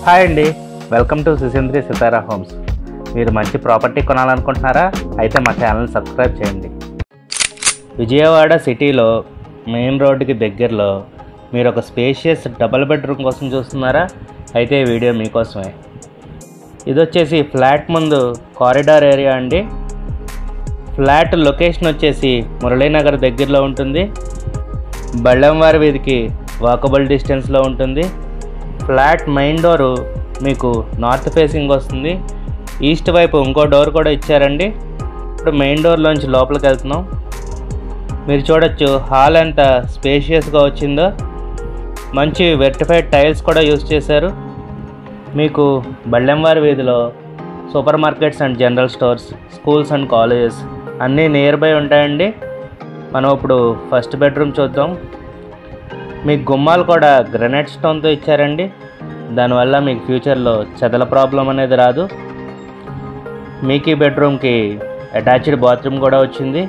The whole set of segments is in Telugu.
హాయ్ అండి, వెల్కమ్ టు సుసేంద్రి సితారా హోమ్స్. మీరు మంచి ప్రాపర్టీ కొనాలనుకుంటున్నారా? అయితే మా ఛానల్ని సబ్స్క్రైబ్ చేయండి. విజయవాడ సిటీలో మెయిన్ రోడ్డుకి దగ్గరలో మీరు ఒక స్పేషియస్ డబుల్ బెడ్రూమ్ కోసం చూస్తున్నారా? అయితే ఈ వీడియో మీకోసమే. ఇది వచ్చేసి ఫ్లాట్ ముందు కారిడార్ ఏరియా అండి. ఫ్లాట్ లొకేషన్ వచ్చేసి మురళీనగర్ దగ్గరలో ఉంటుంది. బళ్ళంవారి వీధికి వాకబుల్ డిస్టెన్స్లో ఉంటుంది. ఫ్లాట్ మెయిన్ డోరు మీకు నార్త్ ఫేసింగ్ వస్తుంది. ఈస్ట్ వైపు ఇంకో డోర్ కూడా ఇచ్చారండి. ఇప్పుడు మెయిన్ డోర్లోంచి లోపలికి వెళ్తున్నాం. మీరు చూడొచ్చు హాల్ ఎంత స్పేషియస్గా వచ్చిందో. మంచి వెర్టిఫైడ్ టైల్స్ కూడా యూజ్ చేశారు. మీకు బళ్ళంవారి వీధిలో super markets and general stores, schools and colleges అన్నీ నియర్ బై ఉంటాయండి. మనం ఇప్పుడు ఫస్ట్ బెడ్రూమ్ చూద్దాం. మీకు గుమ్మాలు కూడా గ్రనైట్ స్టోన్తో ఇచ్చారండి. దానివల్ల మీకు ఫ్యూచర్లో చెదల ప్రాబ్లం అనేది రాదు. మీకు ఈ బెడ్రూమ్కి అటాచ్డ్ బాత్రూమ్ కూడా వచ్చింది.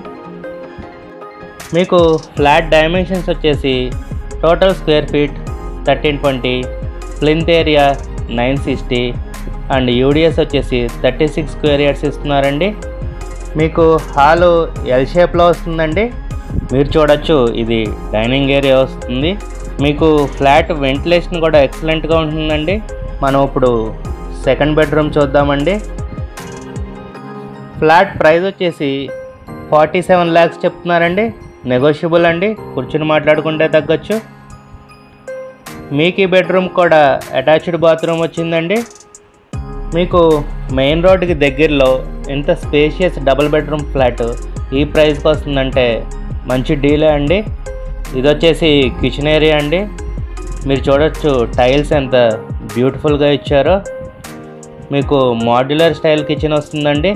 మీకు ఫ్లాట్ డైమెన్షన్స్ వచ్చేసి total square feet 1320, plinth area 960 and UDS వచ్చేసి 36 స్క్వేర్ యార్డ్స్ ఇస్తున్నారండి. మీకు హాలు ఎల్ షేప్లో వస్తుందండి. మీరు చూడొచ్చు ఇది డైనింగ్ ఏరియా వస్తుంది. మీకు ఫ్లాట్ వెంటిలేషన్ కూడా ఎక్సలెంట్గా ఉంటుందండి. మనం ఇప్పుడు సెకండ్ బెడ్రూమ్ చూద్దామండి. ఫ్లాట్ ప్రైస్ వచ్చేసి 47 lakhs చెప్తున్నారండి. నెగోషియబుల్ అండి, కూర్చుని మాట్లాడుకుంటే తగ్గొచ్చు. మీకు ఈ బెడ్రూమ్ కూడా అటాచ్డ్ బాత్రూమ్ వచ్చిందండి. మీకు మెయిన్ రోడ్డుకి దగ్గరలో ఇంత స్పేషియస్ డబుల్ బెడ్రూమ్ ఫ్లాట్ ఈ ప్రైస్కి వస్తుందంటే మంచి డీలే అండి. ఇది వచ్చేసి కిచెన్ ఏరియా అండి. మీరు చూడొచ్చు టైల్స్ ఎంత బ్యూటిఫుల్గా ఇచ్చారో. మీకు మాడ్యులర్ స్టైల్ కిచెన్ వస్తుందండి.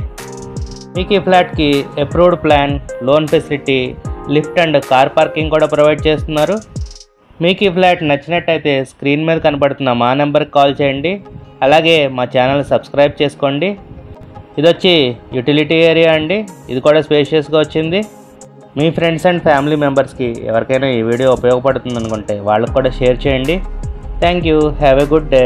మీకు ఈ ఫ్లాట్కి approved plan, loan facility, lift and car parking కూడా ప్రొవైడ్ చేస్తున్నారు. మీకు ఈ ఫ్లాట్ నచ్చినట్టయితే స్క్రీన్ మీద కనబడుతున్న మా నెంబర్కి కాల్ చేయండి. అలాగే మా ఛానల్ సబ్స్క్రైబ్ చేసుకోండి. ఇది వచ్చి యూటిలిటీ ఏరియా అండి. ఇది కూడా స్పేషియస్గా వచ్చింది. మీ ఫ్రెండ్స్ అండ్ ఫ్యామిలీ మెంబర్స్కి ఎవరికైనా ఈ వీడియో ఉపయోగపడుతుంది అనుకుంటే వాళ్ళకు కూడా షేర్ చేయండి. Thank you. Have a good day.